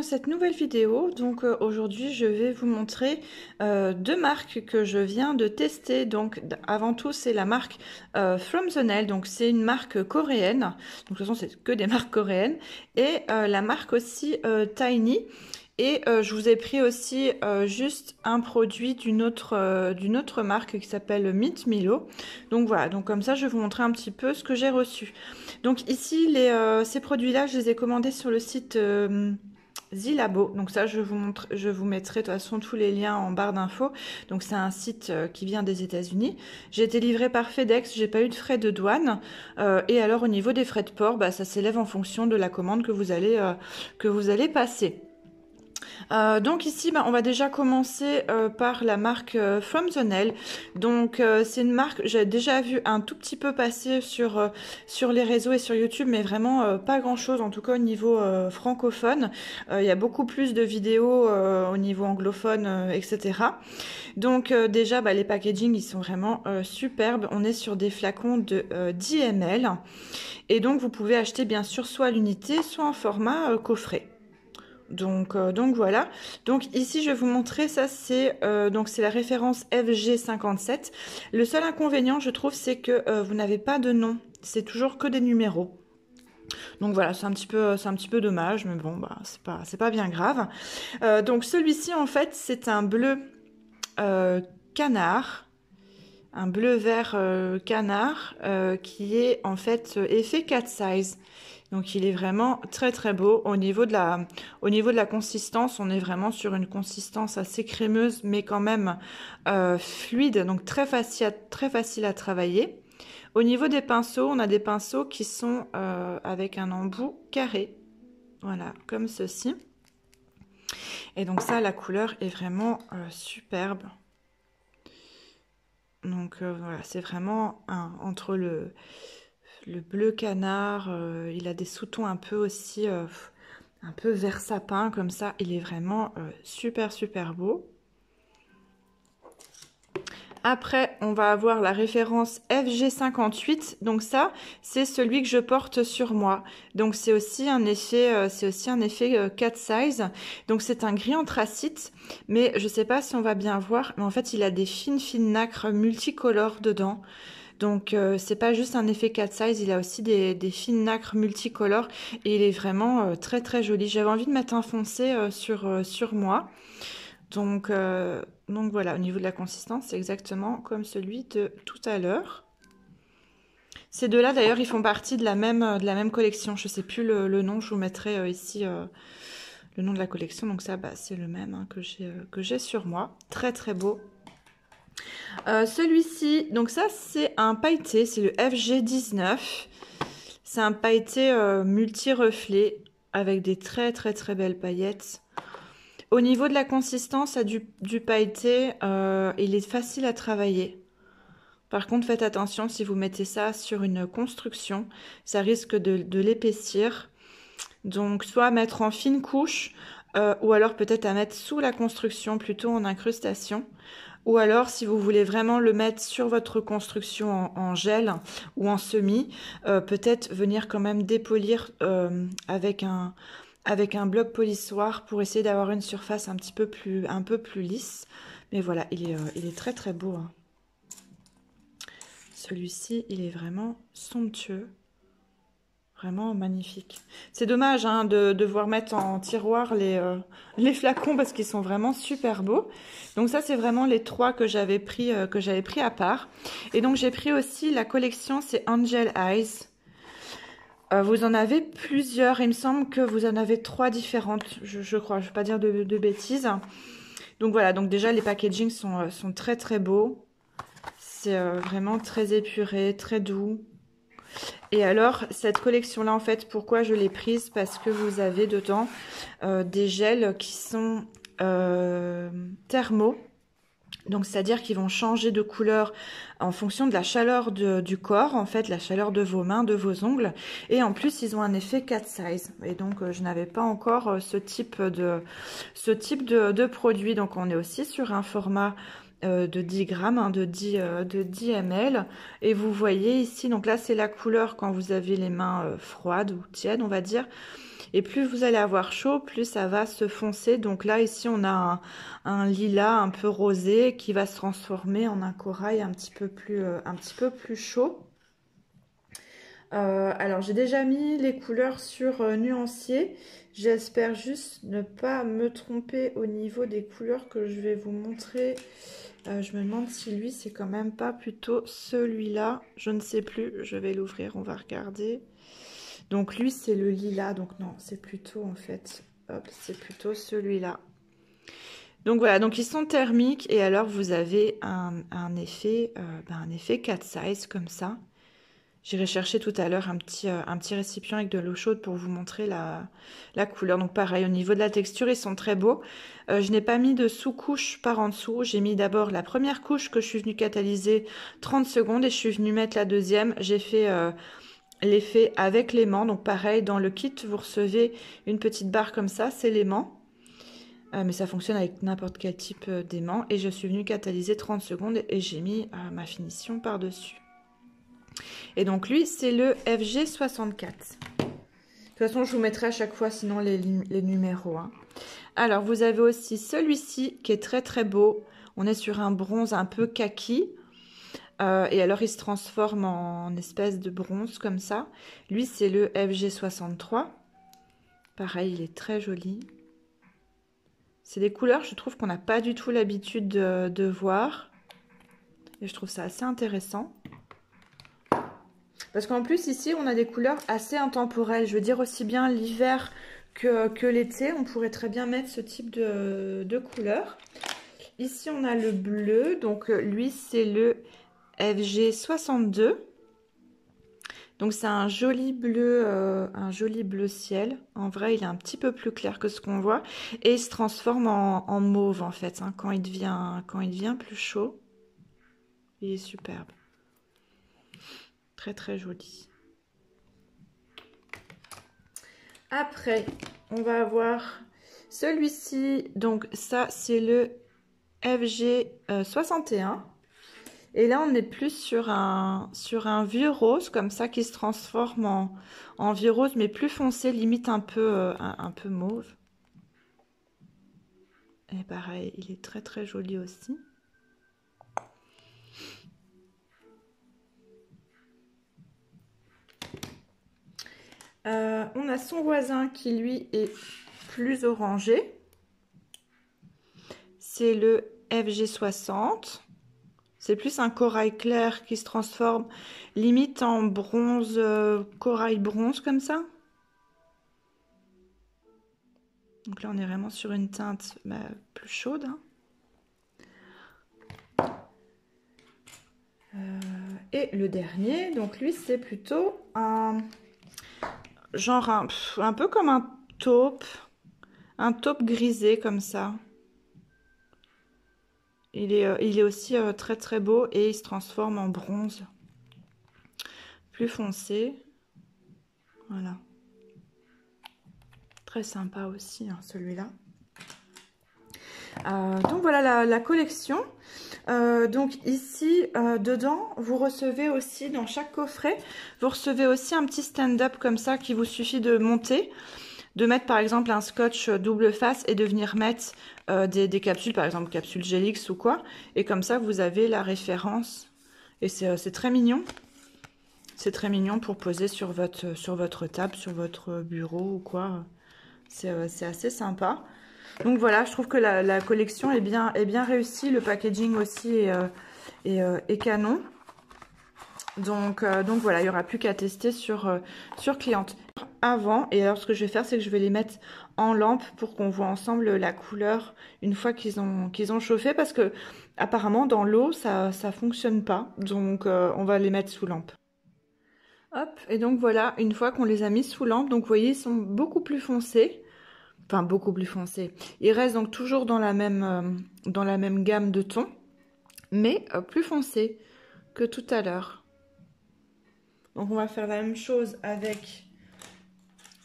dans cette nouvelle vidéo. Donc aujourd'hui je vais vous montrer deux marques que je viens de tester. Donc avant tout c'est la marque From the Nail, donc c'est une marque coréenne. Donc de toute façon c'est que des marques coréennes. Et la marque aussi Tiny. Et je vous ai pris aussi juste un produit d'une autre marque qui s'appelle Mint Milo. Donc voilà, donc comme ça je vais vous montrer un petit peu ce que j'ai reçu. Donc ici ces produits-là je les ai commandés sur le site Zilabo. Donc ça je vous mettrai de toute façon tous les liens en barre d'infos. Donc c'est un site qui vient des États-Unis. J'ai été livré par FedEx, j'ai pas eu de frais de douane. Et alors au niveau des frais de port, bah, ça s'élève en fonction de la commande que vous allez passer. Donc ici, bah, on va déjà commencer par la marque From the Nail. Donc c'est une marque, j'ai déjà vu un tout petit peu passer sur les réseaux et sur YouTube, mais vraiment pas grand chose, en tout cas au niveau francophone. Il y a beaucoup plus de vidéos au niveau anglophone, etc. Donc déjà, bah, les packaging, ils sont vraiment superbes. On est sur des flacons de 10 ml. Et donc vous pouvez acheter bien sûr soit l'unité, soit en format coffret. Donc voilà. Donc ici je vais vous montrer, ça c'est la référence FG57. Le seul inconvénient je trouve c'est que vous n'avez pas de nom, c'est toujours que des numéros. Donc voilà, c'est un petit peu dommage, mais bon bah c'est pas bien grave. Donc celui-ci en fait c'est un bleu canard. Un bleu vert canard qui est en fait effet 4 size. Donc il est vraiment très très beau. Au niveau de la consistance, on est vraiment sur une consistance assez crémeuse, mais quand même fluide, donc très facile à travailler. Au niveau des pinceaux, on a des pinceaux qui sont avec un embout carré. Voilà, comme ceci. Et donc ça, la couleur est vraiment superbe. Donc voilà, c'est vraiment entre le bleu canard, il a des sous-tons un peu aussi, un peu vert sapin comme ça. Il est vraiment super beau. Après, on va avoir la référence FG58. Donc ça, c'est celui que je porte sur moi. Donc c'est aussi un effet, 4 size. Donc c'est un gris anthracite, mais je sais pas si on va bien voir, mais en fait il a des fines nacres multicolores dedans. Donc c'est pas juste un effet 4 size, il a aussi des fines nacres multicolores et il est vraiment très joli. J'avais envie de mettre un foncé sur moi. Donc voilà, au niveau de la consistance, c'est exactement comme celui de tout à l'heure. Ces deux-là, d'ailleurs, ils font partie de la même collection. Je ne sais plus le nom, je vous mettrai ici le nom de la collection. Donc ça, bah, c'est le même hein, que j'ai sur moi. Très beau. Celui-ci, donc ça, c'est un pailleté, c'est le FG19. C'est un pailleté multi-reflet avec des très belles paillettes. Au niveau de la consistance du pailleté, il est facile à travailler. Par contre, faites attention si vous mettez ça sur une construction, ça risque de l'épaissir. Donc, soit mettre en fine couche, ou alors peut-être à mettre sous la construction, plutôt en incrustation. Ou alors, si vous voulez vraiment le mettre sur votre construction en gel ou en semi, peut-être venir quand même dépolir avec un bloc polissoir pour essayer d'avoir une surface un peu plus lisse. Mais voilà, il est très beau. Hein. Celui-ci, il est vraiment somptueux. Vraiment magnifique. C'est dommage hein, de devoir mettre en tiroir les flacons parce qu'ils sont vraiment super beaux. Donc ça, c'est vraiment les trois que j'avais pris à part. Et donc j'ai pris aussi la collection, c'est Angel Eyes. Vous en avez plusieurs, il me semble que vous en avez 3 différentes, je crois, je ne vais pas dire de bêtises. Donc voilà, donc déjà les packaging sont très beaux. C'est vraiment très épuré, très doux. Et alors, cette collection-là, en fait, pourquoi je l'ai prise? Parce que vous avez dedans des gels qui sont thermaux. Donc, c'est-à-dire qu'ils vont changer de couleur en fonction de la chaleur du corps, en fait, la chaleur de vos mains, de vos ongles. Et en plus, ils ont un effet 4 size. Et donc, je n'avais pas encore ce type de produit. Donc, on est aussi sur un format de 10 grammes, hein, de 10 ml. Et vous voyez ici, donc là c'est la couleur quand vous avez les mains froides ou tièdes, on va dire. Et plus vous allez avoir chaud, plus ça va se foncer. Donc là, ici, on a un lilas un peu rosé qui va se transformer en un corail un petit peu plus chaud. Alors, j'ai déjà mis les couleurs sur nuancier. J'espère juste ne pas me tromper au niveau des couleurs que je vais vous montrer. Je me demande si lui, c'est quand même pas plutôt celui-là. Je ne sais plus. Je vais l'ouvrir, on va regarder. Donc lui c'est le lilas, donc non c'est plutôt en fait, hop, c'est plutôt celui-là. Donc voilà, donc ils sont thermiques et alors vous avez un effet 4 size comme ça. J'irai chercher tout à l'heure un petit récipient avec de l'eau chaude pour vous montrer la couleur. Donc pareil, au niveau de la texture, ils sont très beaux. Je n'ai pas mis de sous-couche par en dessous. J'ai mis d'abord la première couche que je suis venue catalyser 30 secondes et je suis venue mettre la deuxième. J'ai fait... l'effet avec l'aimant, donc pareil dans le kit vous recevez une petite barre comme ça, c'est l'aimant, mais ça fonctionne avec n'importe quel type d'aimant. Et je suis venue catalyser 30 secondes et j'ai mis ma finition par dessus. Et donc lui c'est le FG64. De toute façon je vous mettrai à chaque fois sinon les numéros, hein. Alors vous avez aussi celui-ci qui est très très beau, on est sur un bronze un peu kaki. Et alors il se transforme en espèce de bronze comme ça. Lui c'est le FG63. Pareil, il est très joli. C'est des couleurs, je trouve qu'on n'a pas du tout l'habitude de voir. Et je trouve ça assez intéressant. Parce qu'en plus ici on a des couleurs assez intemporelles. Je veux dire aussi bien l'hiver que l'été. On pourrait très bien mettre ce type de couleur. Ici on a le bleu. Donc lui c'est le FG62. Donc c'est un joli bleu ciel. En vrai, il est un petit peu plus clair que ce qu'on voit et il se transforme en mauve en fait, hein, quand il devient plus chaud. Il est superbe. Très très joli. Après, on va avoir celui-ci. Donc ça, c'est le FG61. Et là, on est plus sur un vieux rose, comme ça, qui se transforme en vieux rose, mais plus foncé, limite un peu mauve. Et pareil, il est très très joli aussi. On a son voisin qui, lui, est plus orangé. C'est le FG60. C'est plus un corail clair qui se transforme limite en bronze, corail bronze comme ça. Donc là, on est vraiment sur une teinte plus chaude, hein. Et le dernier, donc lui, c'est plutôt un peu comme un taupe grisé comme ça. Il est aussi très très beau et il se transforme en bronze plus foncé. Voilà. Très sympa aussi, hein, celui-là. Donc voilà la collection. Donc ici, dedans, vous recevez aussi, dans chaque coffret, vous recevez aussi un petit stand-up comme ça qui vous suffit de monter. De mettre par exemple un scotch double face et de venir mettre des capsules, par exemple capsule Gelix ou quoi. Et comme ça, vous avez la référence. Et c'est très mignon. C'est très mignon pour poser sur votre table, sur votre bureau ou quoi. C'est assez sympa. Donc voilà, je trouve que la collection est bien réussie. Le packaging aussi est canon. Donc voilà, il n'y aura plus qu'à tester sur cliente. Avant, et alors ce que je vais faire, c'est que je vais les mettre en lampe pour qu'on voit ensemble la couleur une fois qu'ils ont chauffé, parce que apparemment dans l'eau ça fonctionne pas, donc on va les mettre sous lampe. Hop, et donc voilà, une fois qu'on les a mis sous lampe, donc vous voyez, ils sont beaucoup plus foncés, enfin beaucoup plus foncés. Ils restent donc toujours dans la même gamme de tons, mais plus foncés que tout à l'heure. Donc on va faire la même chose avec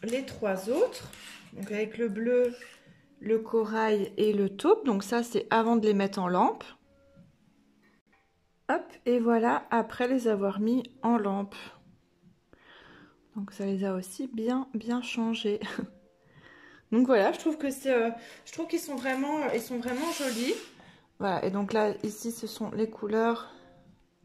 les trois autres, donc avec le bleu, le corail et le taupe. Donc ça c'est avant de les mettre en lampe. Hop, et voilà, après les avoir mis en lampe. Donc ça les a aussi bien changés. Donc voilà, je trouve que je trouve qu'ils sont ils sont vraiment jolis. Voilà, et donc là, ici, ce sont les couleurs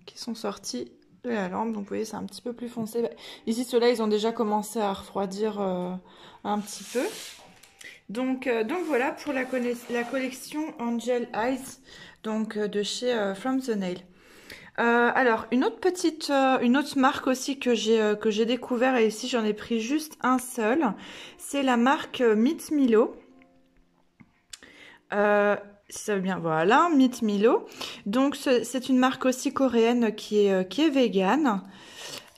qui sont sorties de la lampe. Donc vous voyez, c'est un petit peu plus foncé. Ici, ceux-là, ils ont déjà commencé à refroidir un petit peu. Donc voilà pour la collection Angel Eyes, donc de chez From the Nail. Alors une autre marque aussi que j'ai découvert, et ici j'en ai pris juste un seul, c'est la marque Meet Milo. Si ça veut bien, voilà, Meet Milo. Donc c'est une marque aussi coréenne qui est végane.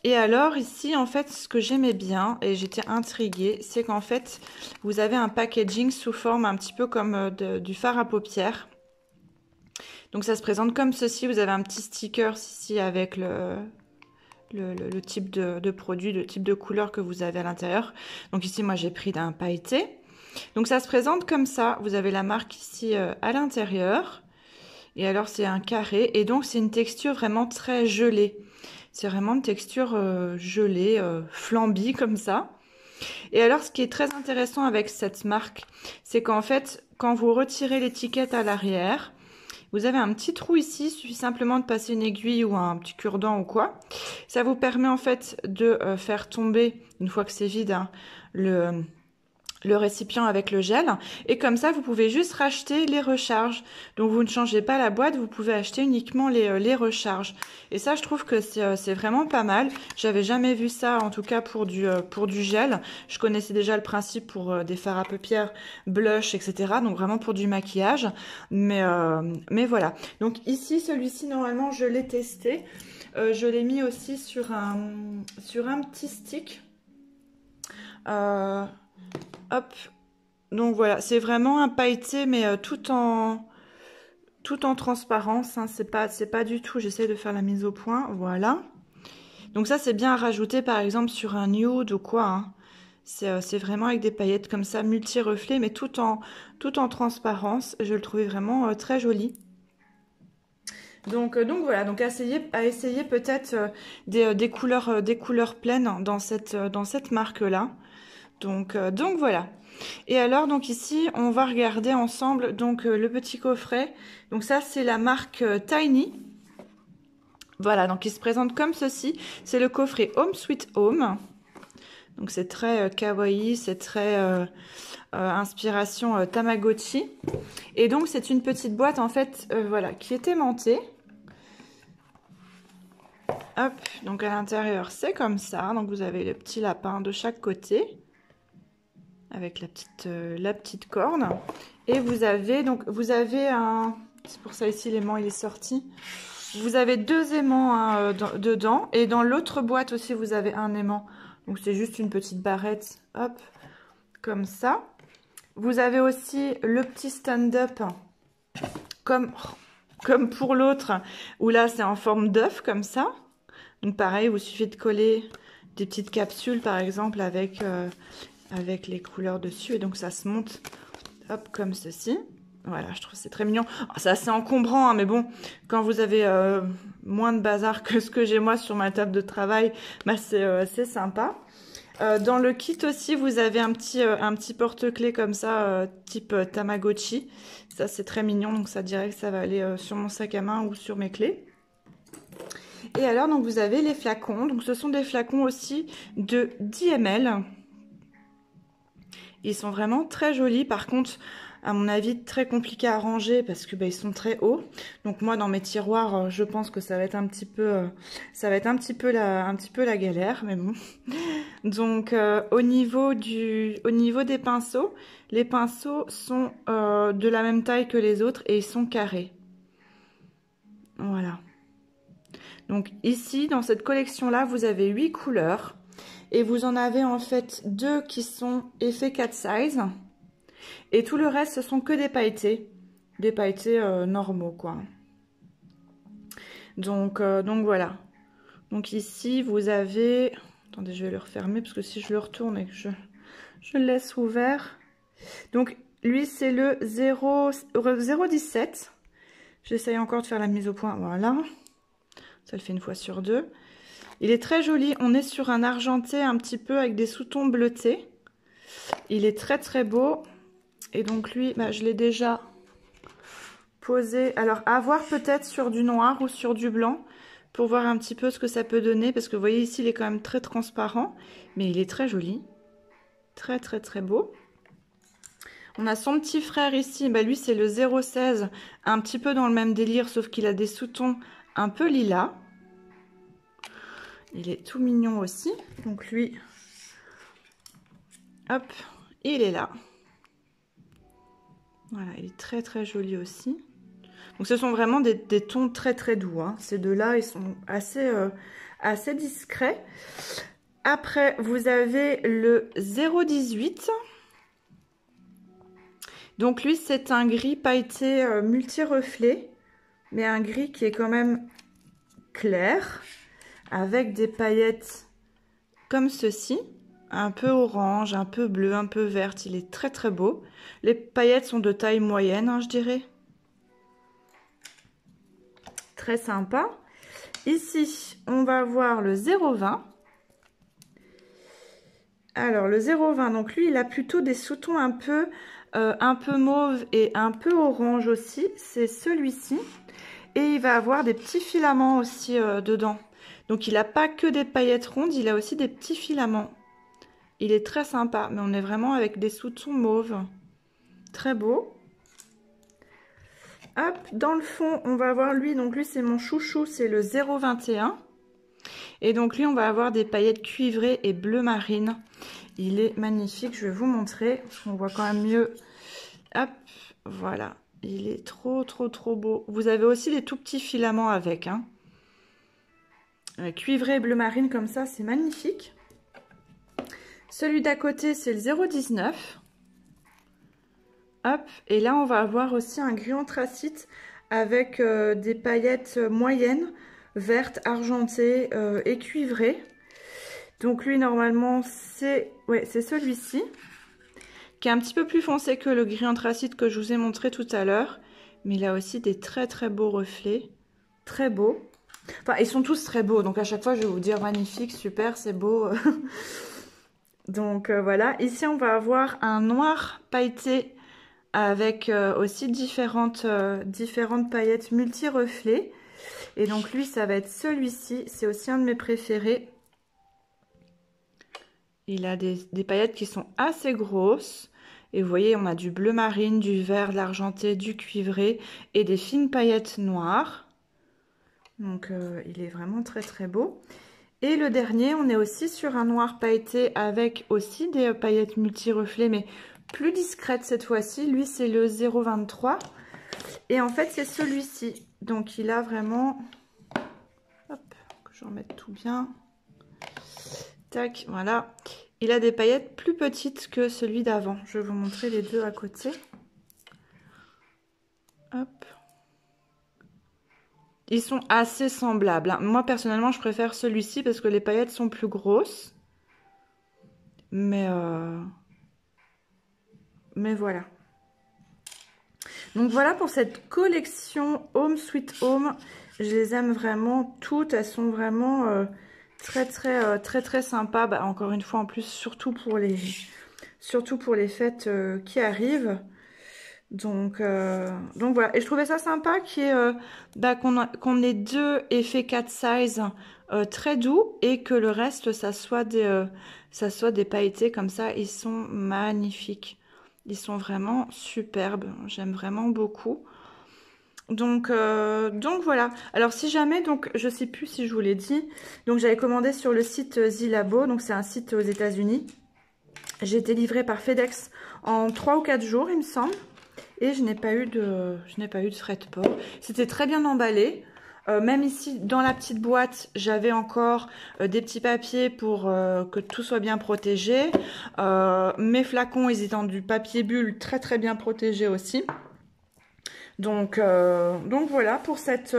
Et alors ici, en fait, ce que j'aimais bien, et j'étais intriguée, c'est qu'en fait, vous avez un packaging sous forme un petit peu comme du fard à paupières. Donc ça se présente comme ceci, vous avez un petit sticker ici avec le type de produit, le type de couleur que vous avez à l'intérieur. Donc ici, moi, j'ai pris d'un pailleté. Donc ça se présente comme ça, vous avez la marque ici à l'intérieur. Et alors c'est un carré, et donc c'est une texture vraiment très gelée. C'est vraiment une texture gelée, flambie comme ça. Et alors ce qui est très intéressant avec cette marque, c'est qu'en fait, quand vous retirez l'étiquette à l'arrière, vous avez un petit trou ici, il suffit simplement de passer une aiguille ou un petit cure-dent ou quoi. Ça vous permet en fait de faire tomber, une fois que c'est vide, hein, le récipient avec le gel, et comme ça vous pouvez juste racheter les recharges. Donc vous ne changez pas la boîte, vous pouvez acheter uniquement les recharges, et ça je trouve que c'est vraiment pas mal. J'avais jamais vu ça, en tout cas pour du gel. Je connaissais déjà le principe pour des fards à paupières, blush, etc., donc vraiment pour du maquillage, mais voilà. Donc ici, celui-ci, normalement je l'ai testé, je l'ai mis aussi sur un petit stick. Hop, donc voilà, c'est vraiment un pailleté, mais tout en transparence, hein. C'est pas du tout, j'essaie de faire la mise au point, voilà. Donc ça, c'est bien à rajouter par exemple sur un nude ou quoi, hein. C'est vraiment avec des paillettes comme ça, multi-reflets, mais tout en transparence. Je le trouvais vraiment très joli. Donc voilà, donc à essayer peut-être des couleurs pleines dans cette marque-là. Donc voilà. Et alors donc ici on va regarder ensemble donc le petit coffret. Donc ça c'est la marque Tiny. Voilà, donc il se présente comme ceci. C'est le coffret Home Sweet Home. Donc c'est très kawaii, c'est très inspiration Tamagotchi. Et donc c'est une petite boîte en fait, voilà, qui est aimantée. Hop, donc à l'intérieur c'est comme ça. Donc vous avez le petit lapin de chaque côté, avec la petite corne, et vous avez un, c'est pour ça ici l'aimant il est sorti, vous avez deux aimants hein, dedans, et dans l'autre boîte aussi vous avez un aimant, donc c'est juste une petite barrette, hop, comme ça. Vous avez aussi le petit stand-up comme pour l'autre, où là c'est en forme d'œuf comme ça. Donc pareil, il suffit de coller des petites capsules par exemple avec les couleurs dessus, et donc ça se monte hop comme ceci. Voilà, je trouve que c'est très mignon. C'est assez encombrant, hein, mais bon, quand vous avez moins de bazar que ce que j'ai moi sur ma table de travail, bah c'est sympa. Dans le kit aussi, vous avez un petit porte-clés comme ça, type Tamagotchi. Ça, c'est très mignon, donc ça dirait que ça va aller sur mon sac à main ou sur mes clés. Et alors, donc vous avez les flacons. Donc ce sont des flacons aussi de 10 ml. Ils sont vraiment très jolis. Par contre, à mon avis, très compliqué à ranger parce que ils sont très hauts. Donc moi, dans mes tiroirs, je pense que ça va être un petit peu, la galère, mais bon. Donc au niveau des pinceaux, les pinceaux sont de la même taille que les autres et ils sont carrés. Voilà. Donc ici, dans cette collection-là, vous avez 8 couleurs. Et vous en avez en fait 2 qui sont effet 4 size. Et tout le reste, ce sont que des pailletés. Des pailletés normaux, quoi. Donc voilà. Donc ici, vous avez... Attendez, je vais le refermer parce que si je le retourne et que je le laisse ouvert. Donc lui, c'est le 0,17. J'essaye encore de faire la mise au point. Voilà. Ça le fait une fois sur deux. Il est très joli. On est sur un argenté un petit peu avec des sous-tons bleutés. Il est très très beau. Et donc lui, bah, je l'ai déjà posé. Alors à voir peut-être sur du noir ou sur du blanc pour voir un petit peu ce que ça peut donner. Parce que vous voyez ici, il est quand même très transparent. Mais il est très joli. Très très très beau. On a son petit frère ici. Bah, lui, c'est le 016. Un petit peu dans le même délire, sauf qu'il a des sous-tons un peu lilas. Il est tout mignon aussi. Donc lui, hop, il est là. Voilà, il est très très joli aussi. Donc ce sont vraiment des tons très très doux. Hein. Ces deux-là, ils sont assez discrets. Après, vous avez le 018. Donc lui, c'est un gris pailleté multi-reflet. Mais un gris qui est quand même clair. Avec des paillettes comme ceci. Un peu orange, un peu bleu, un peu verte. Il est très très beau. Les paillettes sont de taille moyenne, hein, je dirais. Très sympa. Ici, on va voir le 020. Alors, le 020, donc lui, il a plutôt des sous-tons un peu mauve et un peu orange aussi. C'est celui-ci. Et il va avoir des petits filaments aussi dedans. Donc, il n'a pas que des paillettes rondes, il a aussi des petits filaments. Il est très sympa, mais on est vraiment avec des sous-tons mauves. Très beau. Hop, dans le fond, on va avoir lui. Donc, lui, c'est mon chouchou, c'est le 021. Et donc, lui, on va avoir des paillettes cuivrées et bleu marine. Il est magnifique, je vais vous montrer. On voit quand même mieux. Hop, voilà. Il est trop, trop, trop beau. Vous avez aussi des tout petits filaments avec. Hein. Cuivré et bleu marine comme ça, c'est magnifique. Celui d'à côté, c'est le 019. Hop, et là, on va avoir aussi un gris anthracite avec des paillettes moyennes, vertes, argentées et cuivrées. Donc lui, normalement, c'est celui-ci, qui est un petit peu plus foncé que le gris anthracite que je vous ai montré tout à l'heure. Mais il a aussi des très très beaux reflets, très beaux. Enfin, ils sont tous très beaux, donc à chaque fois, je vais vous dire magnifique, super, c'est beau. Donc voilà, ici, on va avoir un noir pailleté avec aussi différentes paillettes multi-reflets. Et donc lui, ça va être celui-ci. C'est aussi un de mes préférés. Il a des paillettes qui sont assez grosses. Et vous voyez, on a du bleu marine, du vert, de l'argenté, du cuivré et des fines paillettes noires. Donc il est vraiment très très beau. Et le dernier, on est aussi sur un noir pailleté avec aussi des paillettes multi-reflets, mais plus discrète cette fois-ci. Lui, c'est le 023. Et en fait, c'est celui-ci. Donc, il a vraiment... Hop, que je remette tout bien. Tac, voilà. Il a des paillettes plus petites que celui d'avant. Je vais vous montrer les deux à côté. Hop. Ils sont assez semblables. Hein. Moi, personnellement, je préfère celui-ci parce que les paillettes sont plus grosses. Mais voilà. Donc voilà pour cette collection Home Sweet Home. Je les aime vraiment toutes. Elles sont vraiment très sympas. Bah, encore une fois, en plus, surtout pour les fêtes qui arrivent. Donc voilà. Et je trouvais ça sympa qu'on ait deux effets 4 size très doux et que le reste, ça soit des pailletés comme ça. Ils sont magnifiques. Ils sont vraiment superbes. J'aime vraiment beaucoup. Donc voilà. Alors si jamais, donc je sais plus si je vous l'ai dit, donc j'avais commandé sur le site Zilabo, donc c'est un site aux États-Unis. J'ai été livrée par FedEx en 3 ou 4 jours, il me semble. Et je n'ai pas eu de frais de port. C'était très bien emballé. Même ici, dans la petite boîte, j'avais encore des petits papiers pour que tout soit bien protégé. Mes flacons, ils étaient en du papier bulle très très bien protégé aussi. Donc voilà pour cette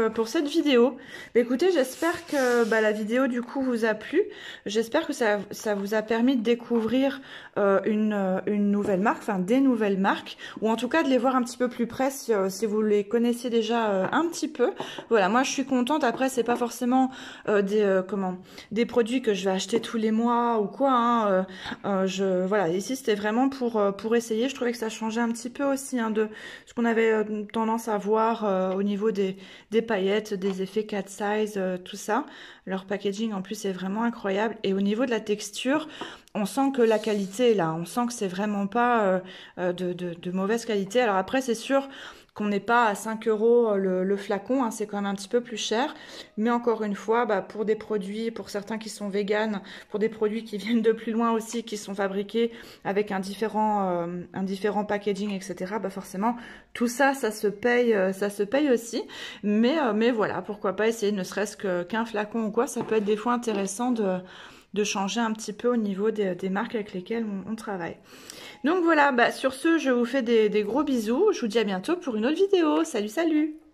vidéo. Bah, écoutez, j'espère que la vidéo du coup vous a plu. J'espère que ça vous a permis de découvrir une nouvelle marque, enfin des nouvelles marques, ou en tout cas de les voir un petit peu plus près si vous les connaissiez déjà un petit peu. Voilà, moi je suis contente. Après, c'est pas forcément des produits que je vais acheter tous les mois ou quoi. Hein. Voilà, ici c'était vraiment pour essayer. Je trouvais que ça changeait un petit peu aussi hein, de ce qu'on avait tendance à voir au niveau des paillettes, des effets cat size, tout ça. Leur packaging en plus est vraiment incroyable. Et au niveau de la texture, on sent que la qualité est là. On sent que c'est vraiment pas de mauvaise qualité. Alors après, c'est sûr qu'on n'est pas à 5 € le flacon, hein, c'est quand même un petit peu plus cher. Mais encore une fois, pour des produits, pour certains qui sont véganes, pour des produits qui viennent de plus loin aussi, qui sont fabriqués avec un différent packaging, etc., forcément, tout ça, ça se paye aussi. Mais voilà, pourquoi pas essayer ne serait-ce qu'un flacon ou quoi, ça peut être des fois intéressant de changer un petit peu au niveau des marques avec lesquelles on travaille. Donc voilà, sur ce, je vous fais des gros bisous. Je vous dis à bientôt pour une autre vidéo. Salut, salut!